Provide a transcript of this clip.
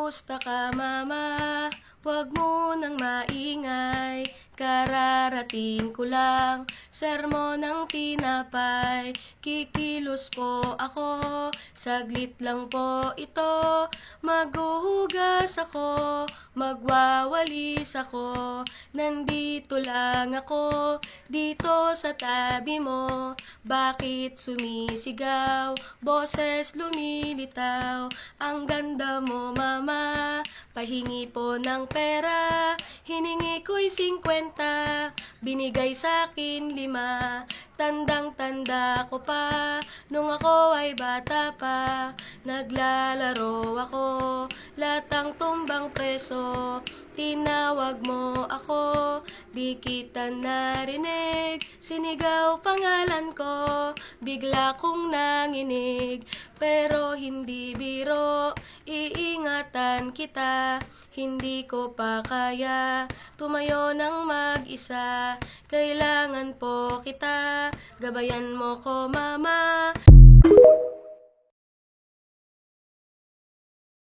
Kumusta ka, mama? Huwag mo nang maingay, kararating ko lang, sermon ng tinapay. Kikilos po ako, saglit lang po ito, maghuhugas ako, magwawalis ako. Nandito lang ako, dito sa tabi mo. Bakit sumisigaw, boses lumilitaw? Ang ganda mo, mama, pahingi po ng pera. Hiningi ko'y 50, binigay sa'kin 5. Tandang-tanda ko pa, nung ako ay bata pa. Naglalaro ako, latang tumbang preso. Tinawag mo ako, di kita narinig. Sinigaw pangalan ko, bigla kong nanginig. Pero hindi biro, iingatan kita. Hindi ko pa kaya tumayo ng mag-isa. Kailangan po kita, gabayan mo ko, mama.